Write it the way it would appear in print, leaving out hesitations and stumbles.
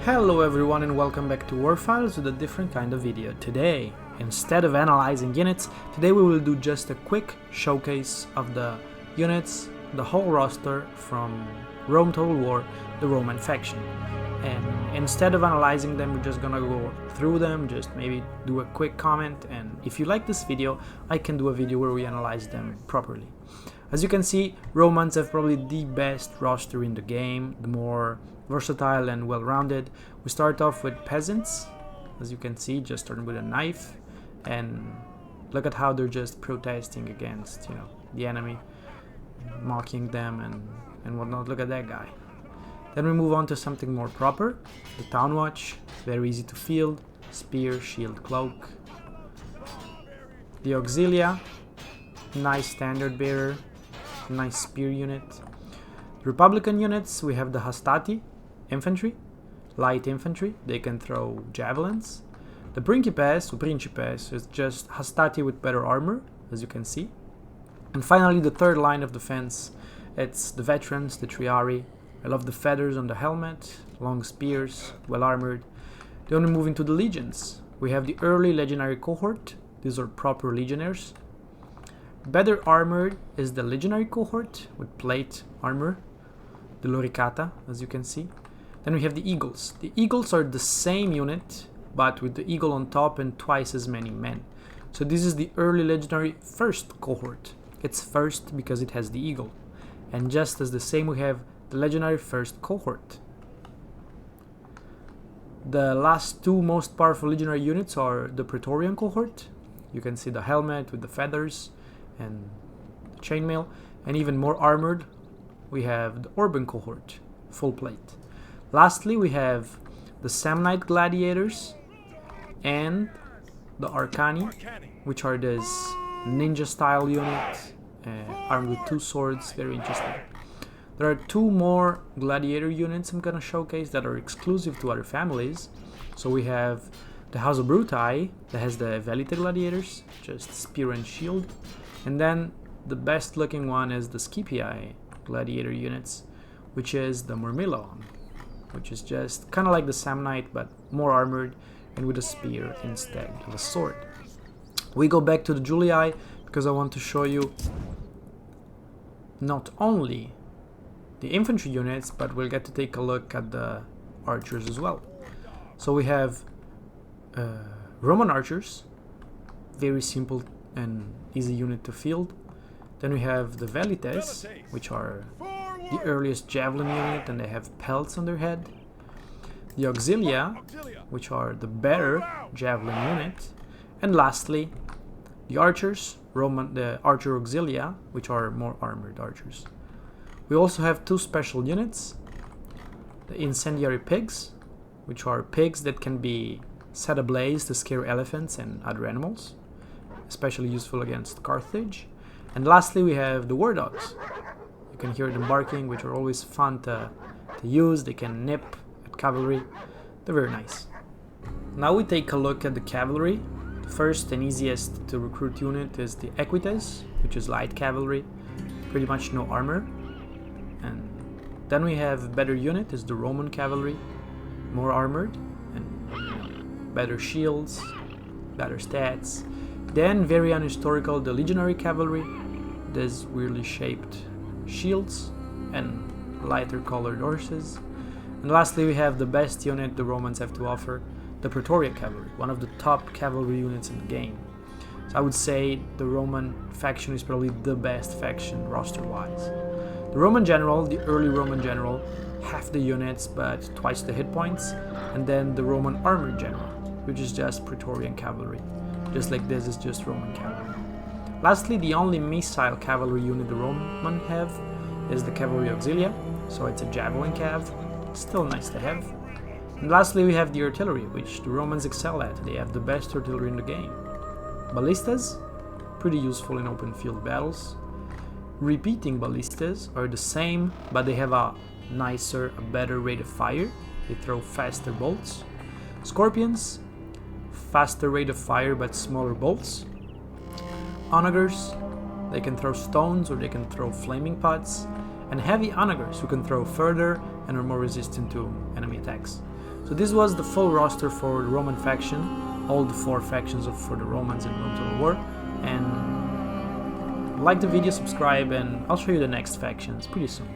Hello everyone and welcome back to Warfiles with a different kind of video. Today, instead of analyzing units, today we will do just a quick showcase of the units, the whole roster from Rome Total War, the Roman faction. And instead of analyzing them, we're just gonna go through them, just maybe do a quick comment, and if you like this video, I can do a video where we analyze them properly. As you can see, Romans have probably the best roster in the game, the more versatile and well-rounded. We start off with peasants, as you can see, just starting with a knife, and look at how they're just protesting against, the enemy, mocking them and whatnot. Look at that guy. Then we move on to something more proper, the Town Watch, very easy to field, spear, shield, cloak. The Auxilia, nice standard bearer, nice spear unit. The Republican units, we have the Hastati, infantry, light infantry, they can throw javelins. The Principes is just Hastati with better armor, as you can see. And finally the third line of defense, it's the veterans, the Triari. I love the feathers on the helmet, long spears, well armored. Then we move into the legions. We have the early legionary cohort, these are proper legionnaires. Better armored is the legionary cohort with plate armor, the Loricata, as you can see. Then we have the eagles. The eagles are the same unit, but with the eagle on top and twice as many men. So this is the early legendary first cohort. It's first because it has the eagle. And just as the same, we have the legendary first cohort. The last two most powerful legionary units are the Praetorian cohort. You can see the helmet with the feathers and the chainmail, and even more armored we have the Urban cohort, full plate. Lastly, we have the Samnite gladiators and the Arcani, which are this ninja style unit, armed with two swords, very interesting. There are two more gladiator units I'm gonna showcase that are exclusive to other families. So we have the House of Brutii that has the Velite gladiators, just spear and shield. And then the best looking one is the Scipii gladiator units, which is the Myrmidon, which is just kind of like the Samnite but more armored and with a spear instead of a sword. We go back to the Julii because I want to show you not only the infantry units, but we'll get to take a look at the archers as well. So we have Roman archers, very simple and easy unit to field. Then we have the Velites, which are the earliest javelin unit, and they have pelts on their head. The Auxilia, which are the better javelin unit. And lastly, the archers, the Archer Auxilia, which are more armored archers. We also have two special units, the Incendiary Pigs, which are pigs that can be set ablaze to scare elephants and other animals, especially useful against Carthage. And lastly, we have the War Dogs. You can hear them barking, which are always fun to use. They can nip at cavalry. They're very nice. Now we take a look at the cavalry. The first and easiest to recruit unit is the Equites, which is light cavalry, pretty much no armor. And then we have better unit is the Roman cavalry, more armored and better shields, better stats. Then very unhistorical, the legionary cavalry, these weirdly shaped shields and lighter colored horses. And lastly, we have the best unit the Romans have to offer, the Praetorian cavalry, one of the top cavalry units in the game. So I would say the Roman faction is probably the best faction roster-wise. The Roman general, the early Roman general, half the units but twice the hit points, and then the Roman armored general, which is just Praetorian cavalry. Just like this is just Roman cavalry. Lastly, the only missile cavalry unit the Roman have is the Cavalry Auxilia, so it's a javelin cav, still nice to have. And lastly, we have the artillery, which the Romans excel at. They have the best artillery in the game. Ballistas, pretty useful in open field battles. Repeating ballistas are the same, but they have a better rate of fire. They throw faster bolts. Scorpions, faster rate of fire but smaller bolts. Onagers, they can throw stones or they can throw flaming pots. And heavy onagers who can throw further and are more resistant to enemy attacks. So So this was the full roster for the Roman faction, all the 4 factions for the Romans in Rome Total War. And like the video, subscribe, and I'll show you the next factions pretty soon.